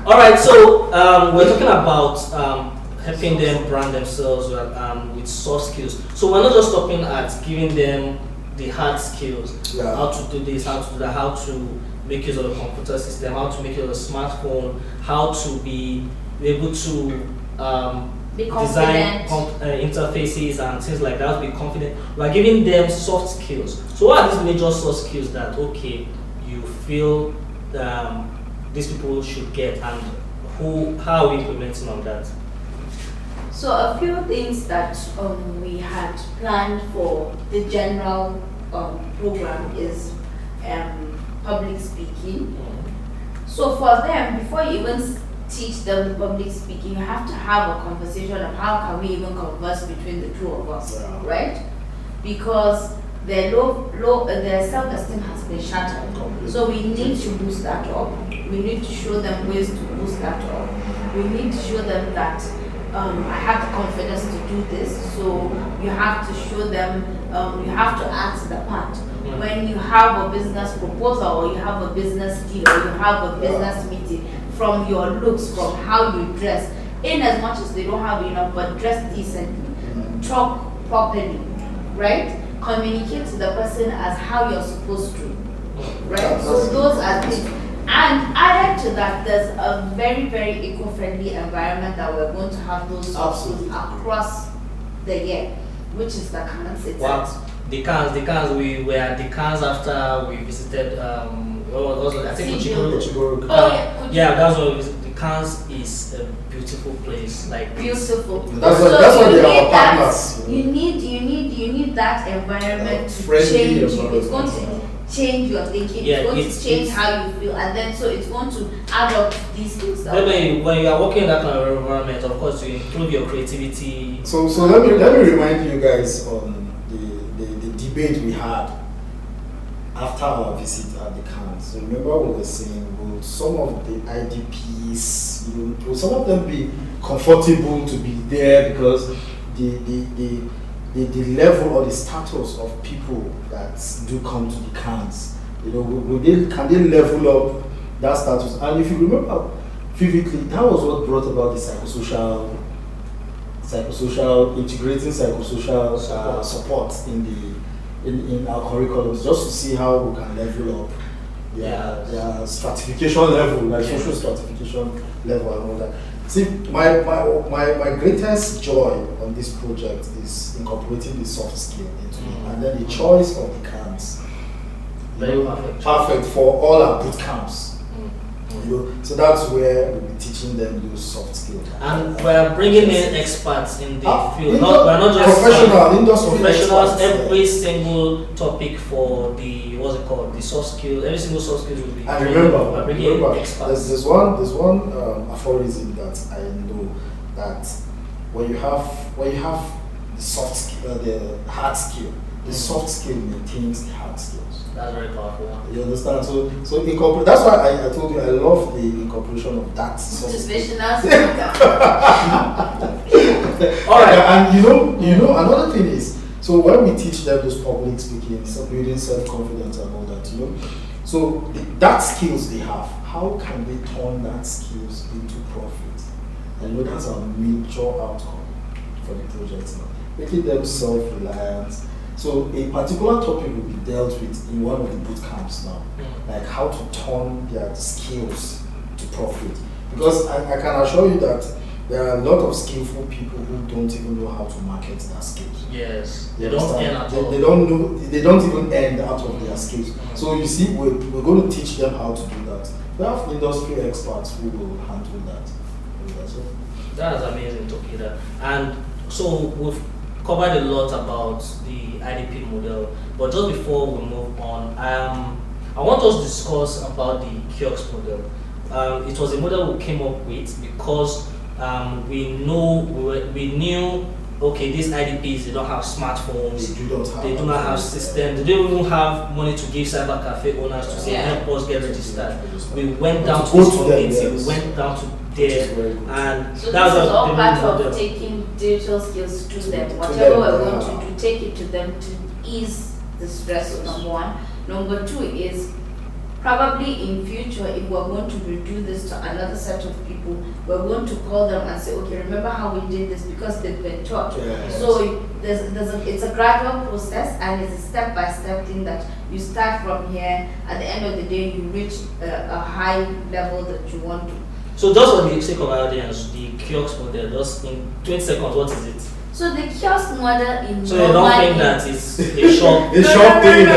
All right, so we're talking about helping them brand themselves with soft skills. So we're not just stopping at giving them the hard skills, how to do this, how to do that, how to make use of the computer system, how to make use of the smartphone, how to be able to design interfaces and things like that, be confident. We're giving them soft skills. So what are these major soft skills that, okay, you feel these people should get, and how are we implementing on that? So a few things that we had planned for the general program is public speaking. So for them, before you even teach them public speaking, you have to have a conversation of how can we even converse between the two of us, right? Because their their self-esteem has been shattered. So we need to boost that up. We need to show them ways to boost that up. We need to show them that I have the confidence to do this. So you have to show them, you have to act the part. When you have a business proposal, or you have a business deal, or you have a business meeting, from your looks, from how you dress, in as much as they don't have enough, but dress decently, talk properly, right? Communicate to the person as how you're supposed to, right? So those are things. And added to that, there's a very, very eco-friendly environment that we're going to have those across the year, which is the Cannes City. Wow. The Cannes, we were at the Cannes after we visited, I think Uchigoro. Yeah, that's what we visited. The Cannes is a beautiful place, like beautiful. That's why they are our partners. You need that environment to change you. It's going to change your thinking. It's going to change how you feel, and then so it's going to add up these things. When you are working in that kind of environment, of course, you improve your creativity. So let me remind you guys on the debate we had after our visit at the camp. So remember we were saying, will some of the IDPs, will some of them be comfortable to be there because the level or the status of people that do come to the camps, can they level up that status? And if you remember vividly, that was what brought about the psychosocial integrating psychosocial support in our curriculums, just to see how we can level up their stratification level, like social stratification level and all that. See, my greatest joy on this project is incorporating the soft skill into it, and then the choice of the camps. Perfect for all our boot camps. So that's where we'll be teaching them those soft skills. And we're bringing in experts in the field. We're not just professionals. Every single topic for the soft skill. Every single soft skill will be. And remember, experts. there's one aphorism that I know, that when you have the soft skill, the hard skill, the soft skill maintains the hard skills. That's very powerful. You understand? So incorporate. That's why I told you I love the incorporation of that soft skill. All right. And you know another thing is, so when we teach them those public speaking, building self-confidence and all that, so that skills they have, how can they turn that skills into profit? And that's a major outcome for the project now, making them self-reliant. So a particular topic will be dealt with in one of the boot camps now, like how to turn their skills to profit. Because I can assure you that there are a lot of skillful people who don't even know how to market their skills. Yes, they don't earn at all. They don't know. They don't even earn out of their skills. So you see, we're going to teach them how to do that. We have industry experts who will handle that. That's amazing to hear that. And so we've covered a lot about the IDP model, but just before we move on, I want us to discuss about the kiosk model. It was a model we came up with because we knew, okay, these IDPs, they don't have smartphones, they do not have systems, they don't even have money to give cyber cafe owners to say, help us get registered. We went down to this community, we went down to there, and so that's this is all part of model. taking digital skills to them. Whatever we're going to do, take it to them to ease the stress, number one. Number two is Probably in future, if we're going to redo this to another set of people, we're going to call them and say, okay, remember how we did this, because they've been taught. Yes. So it's a gradual process, and it's a step-by-step thing that you start from here. At the end of the day, you reach a high level that you want to. So just for the sake of our audience, the kiosk model, just in 20 seconds, what is it? So the kiosk model in So you don't think that it's a shop? It's shop thing.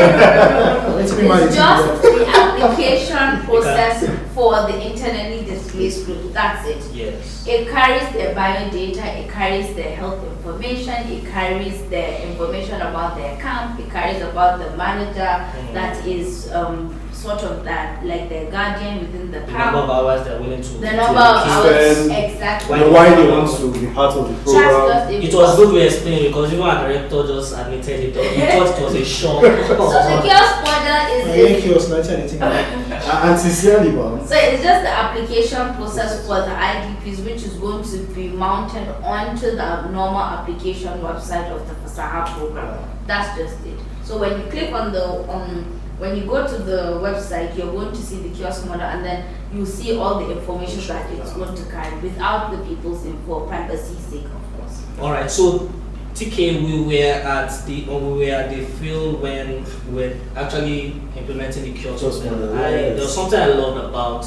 It's just the application process for the internally displaced group. That's it. Yes. It carries their biodata, it carries their health information, it carries their information about their camp, it carries about the manager that is sort of that, like their guardian within the The camp. number of hours they're willing to. The number of hours, spend, exactly. why they want to be part of the program. Just It was good to explain because even our director just admitted it. He thought it was a shop. So the kiosk model is And sincerely, man. so it's just the application process for the IDPs, which is going to be mounted onto the normal application website of the Fasaha program. That's just it. So when you click on the when you go to the website, you're going to see the kiosk model, and then you see all the information that it's going to carry without the people's info, privacy sake, of course. All right. So TK, we were at the field when we were actually implementing the kiosk model. There was something I loved about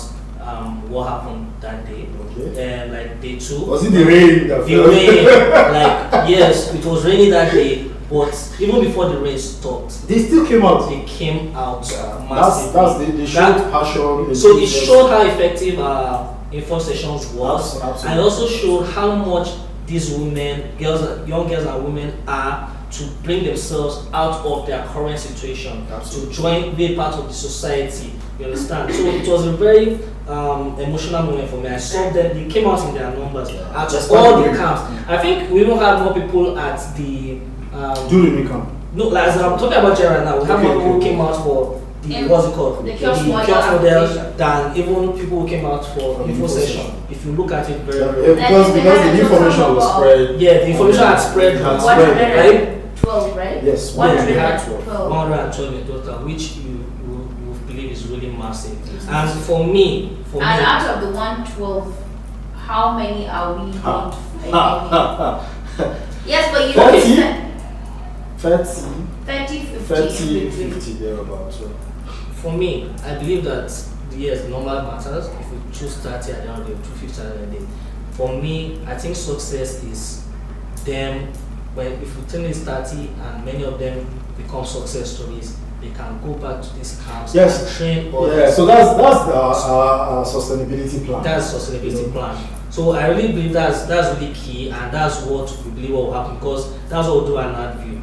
what happened that day. Okay. And like day 2. Was it the rain that The rain, like yes, it was rainy that day. But even before the rain stopped, They still came out. they came out That's they showed passion. So it showed how effective info sessions was, Absolutely. and also showed how much these women, young girls and women are to bring themselves out of their current situation, Absolutely. to join, be a part of the society. You understand? So it was a very emotional moment for me. I saw them; they came out in their numbers at all the camps. I think we even had more people at the. During the camp. No, like as I'm talking about Jera now, we have more people who came out for the what's it called? The kiosk model model than even people who came out for info session. If you look at it very well. Because the information was spread. Yeah, the information had spread. Right? 12, right? Yes, We had 112. 112 in total, which you believe is really massive. And for me, And out of the 112, how many are we going to Yes, but you know, 30, 50, 50 thereabouts. So. for me, I believe that yes, number matters. If you choose 30 at the end of the day, 250 at the end of the day. For me, I think success is them. When if you turn is 30 and many of them become success stories, they can go back to these camps and train others. Yeah, so that's our sustainability plan. That's sustainability plan. So I really believe that's really key, and that's what we believe will happen, because that's what we do at Natview.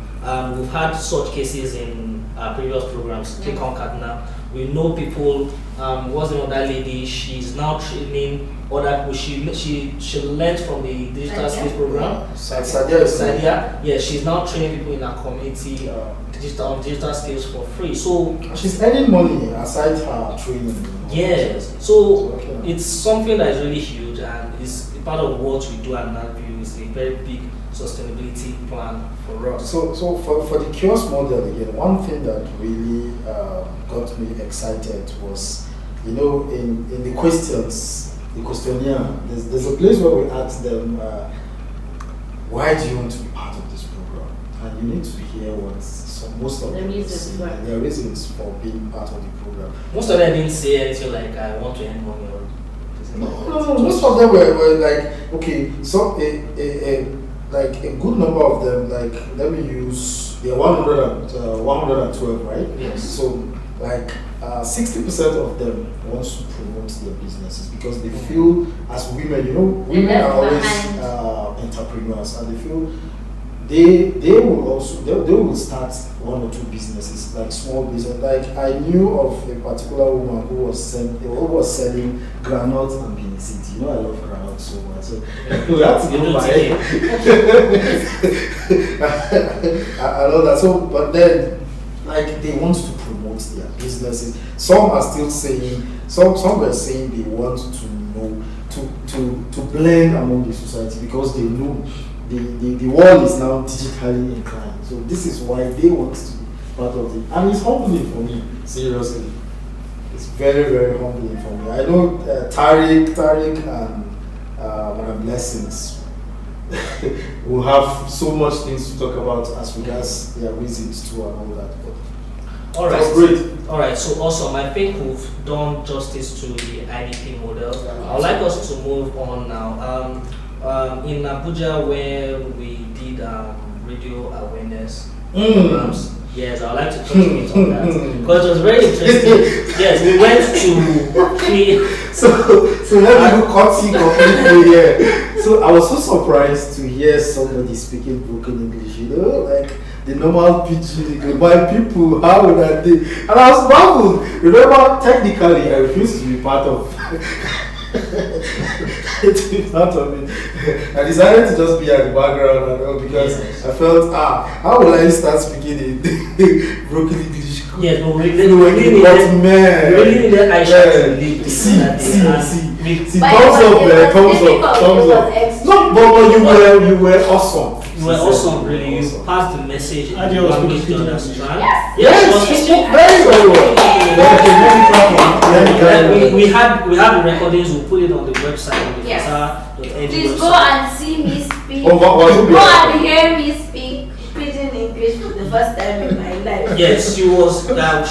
We've had such cases in our previous programs. Take on Katna. We know people. What's the name of that lady? She's now training other people. She learned from the digital skills program. Sadia. Yeah, she's now training people in our community digital skills for free. So she's earning money aside her training. Yes. So it's something that is really huge, and it's part of what we do at Natview. Is a very big sustainability plan for us. So for the kiosk model again, one thing that really got me excited was, in the questions, the questionnaire, there's a place where we ask them, why do you want to be part of this program? And you need to hear what most of them say, their reasons for being part of the program. Most of them didn't say anything like, I want to earn money. No, most of them were like, okay, so like a good number of them, like, let me use, they're 112, right? Yes. So, like, 60% of them wants to promote their businesses because they feel, as women, women are always entrepreneurs, and they feel they will start one or two businesses, like small business. Like, I knew of a particular woman who was selling granules and bean seeds. I love granules so much. So we had to go buy I know that. So, but then, like, they want to promote their businesses. Some are still saying, some were saying they want to know, to blend among the society, because they know the world is now digitally inclined. So this is why they want to be part of it. And it's humbling for me, seriously. it's very, very humbling for me. I know Tariq and Madam Blessings will have so much things to talk about as regards their reasons too and all that. But all right. that's great. All right. So awesome. I think we've done justice to the IDP model. I'd like us to move on now. In Abuja, where we did radio awareness programs. Yes, I'd like to touch a bit on that because it was very interesting. Yes, we went to clean. So let me cut you completely here. So I was so surprised to hear somebody speaking broken English. You know, like the normal pitch, by people. How would I do? And I was baffled. Remember, technically, I refused to be part of. To be part of it. I decided to just be at the background and all because I felt, how will I start speaking in broken English? Yes, but we really needed Aisha to lead See, thumbs up. No, but you were awesome. You were awesome, really. You passed the message in the language to understand. Yes, you spoke very, very well. We had the recordings. We'll put it on the website on the Fasaha.edu Please website. go and see me speak. Go and hear me speak pidgin English for the first time in my life. Yes, she was. We were on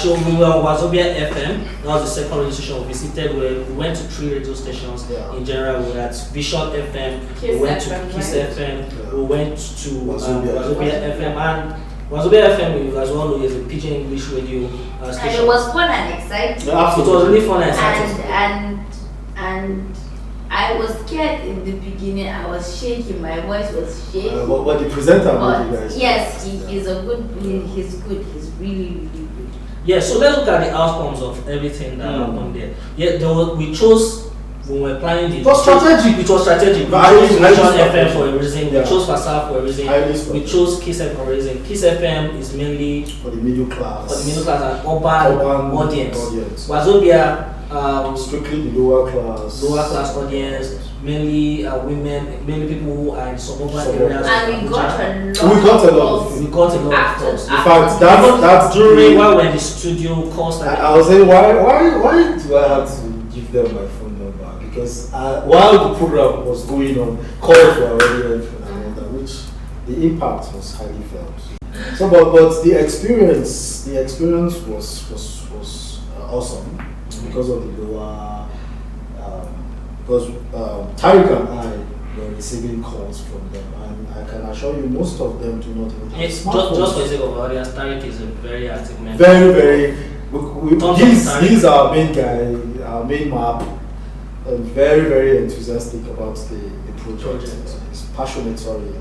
Wazobia FM. That was the second radio station we visited. We went to 3 radio stations in general. We were at Vision FM. We went to Kiss FM. We went to Wazobia FM. And Wazobia FM, as well know, is a pidgin English radio station. And it was fun and exciting. Yeah, it was really fun and exciting. And I was scared in the beginning. I was shaking. My voice was shaking. But the presenter, you guys. Yes, he's good. He's good. He's really, really good. Yeah. So let's look at the outcomes of everything that happened there. Yeah, we chose. When we were planning it was strategic. We chose Vision FM for a reason. We chose Fasaha for a reason. We chose Kiss FM for a reason. Kiss FM is mainly for the middle class. and urban audience. Wazobia strictly the lower class audience, mainly women, mainly people who are in suburban areas. And we got a lot. We got a lot of calls. In fact, that's during while we're in the studio calls. I was saying, why do I have to give them my phone number? Because while the program was going on, calls were already entering and all that, which the impact was highly felt. So, but the experience was awesome because of the lower. Because Tariq and I were receiving calls from them, and I can assure you, most of them do not even have smartphones. Just for the sake of our audience, Tariq is a very active member. Very. He's our main guy, our main map, and very, very enthusiastic about the project. He's passionate, sorry.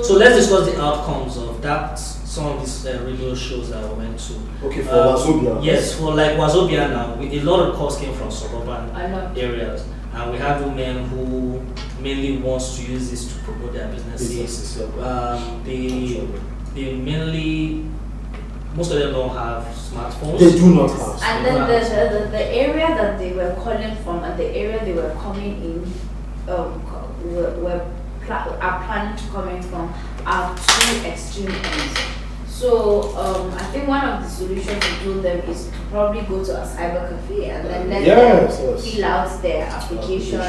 So let's discuss the outcomes of that. Some of these radio shows that we went to. Okay, for Wazobia. Yes, for like Wazobia now, a lot of calls came from suburban areas. And we have women who mainly wants to use this to promote their businesses. They mainly, most of them don't have smartphones. They do not have. And then the area that they were calling from and the area they were coming in, are planning to come in from are two extreme ends. So I think one of the solutions to do them is to probably go to a cyber cafe and then let them fill out their application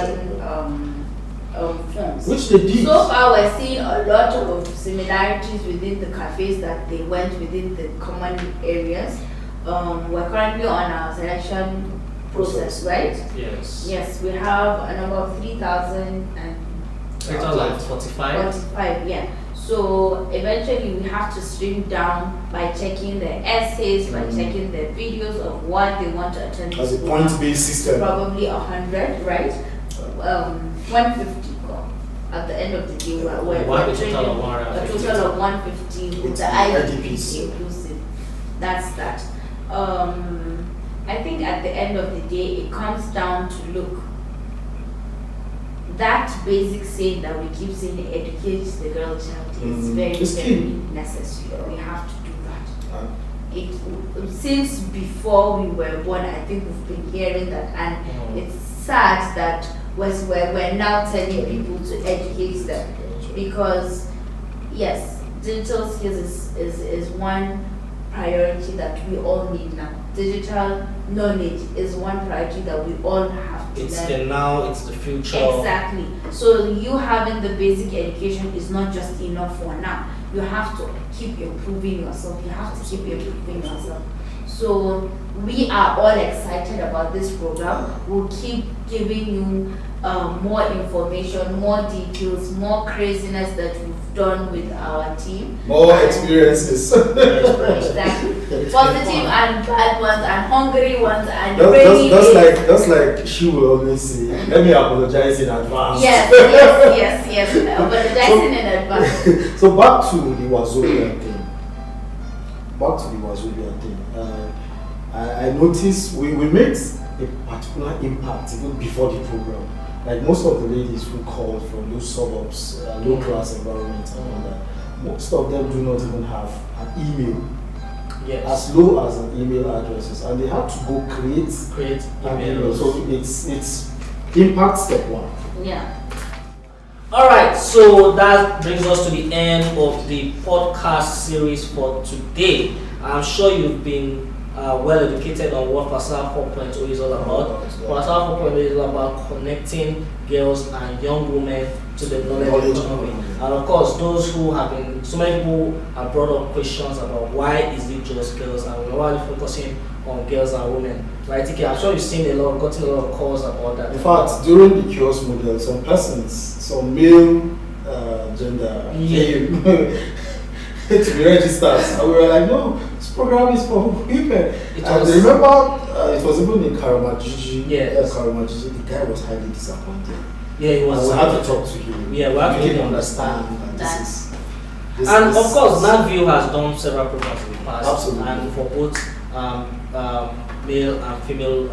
forms. Which they did. So far we're seeing a lot of similarities within the cafes that they went within the common areas. We're currently on our selection process, right? Yes. Yes, we have a number of 3,045, yeah. So eventually we have to stream down by checking the essays, by checking the videos of what they want to attend. As a point-based system. Probably 100, right? 150 at the end of the day. We're training a total of 150 with the IDPs inclusive. That's that. I think at the end of the day, it comes down to look. That basic saying that we keep saying, educate the girl child, is very, very necessary. We have to do that. Since before we were born, I think we've been hearing that, and it's sad that we're now telling people to educate them, because yes, digital skills is one priority that we all need now. Digital knowledge is one priority that we all have to It's learn. the now, it's the future. Exactly. So you having the basic education is not just enough for now. You have to keep improving yourself. You have to keep improving yourself. So we are all excited about this program. We'll keep giving you more information, more details, more craziness that we've done with our team. More experiences. Exactly. Positive and bad ones and hungry ones and rainy that's like she will always say, let me apologize in advance. Yes. Apologizing in advance. So back to the Wazobia thing. I noticed we made a particular impact even before the program. Like most of the ladies who called from those suburbs, low class environments and all that, most of them do not even have an email. Yes. As low as an email addresses, and they have to go create an email. emails. So it's impact step one. Yeah. Alright, so that brings us to the end of the podcast series for today. I'm sure you've been well educated on what Fasaha 4.0 is all about. Fasaha 4.0 is all about connecting girls and young women to the knowledge economy. And of course, those who have been, so many people have brought up questions about why is it just girls, and we're only focusing on girls and women. Right, TK, I'm sure you've seen gotten a lot of calls about that. In fact, during the kiosk model, some male gender came to be registered, and we were like, no, this program is for women. And remember, it was even in Karamajiji. Yes. Karamajiji, the guy was highly disappointed. Yeah, he was. And we had to talk to him. Yeah, we had to make really him understand that this and is. of course, Natview has done several programs in the past. Absolutely. And for both male and female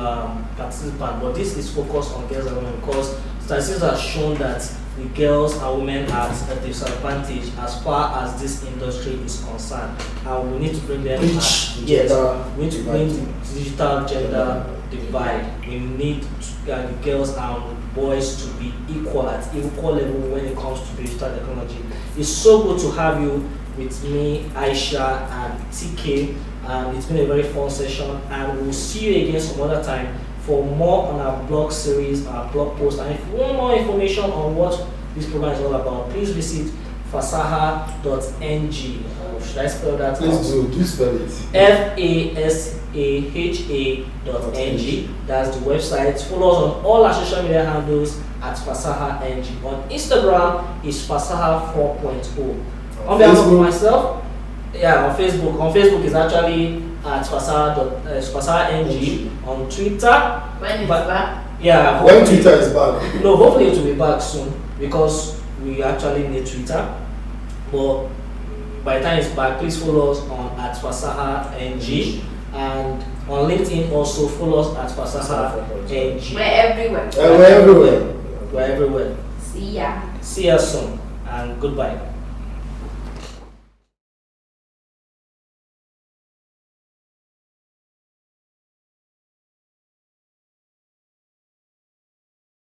participants, but this is focused on girls and women because statistics have shown that the girls and women are at a disadvantage as far as this industry is concerned, and we need to bring them. We need to bring the digital gender divide. We need the girls and boys to be equal at equal level when it comes to digital technology. It's so good to have you with me, Aisha, and TK. It's been a very fun session, and we'll see you again some other time for more on our blog series, our blog post. And if you want more information on what this program is all about, please visit fasaha.ng. Should I spell that? Please do spell it. fasaha.ng. That's the website. Follow us on all our social media handles at fasaha.ng. On Instagram is fasaha 4.0. On behalf of myself, on Facebook. On Facebook is actually at fasaha.ng. On Twitter, When it's back? Yeah. When Twitter is back. No, hopefully it will be back soon because we actually need Twitter. But by the time it's back, please follow us on at fasaha.ng, and on LinkedIn also follow us at fasaha.ng. We're everywhere. We're everywhere. We're everywhere. See ya. See you soon and goodbye.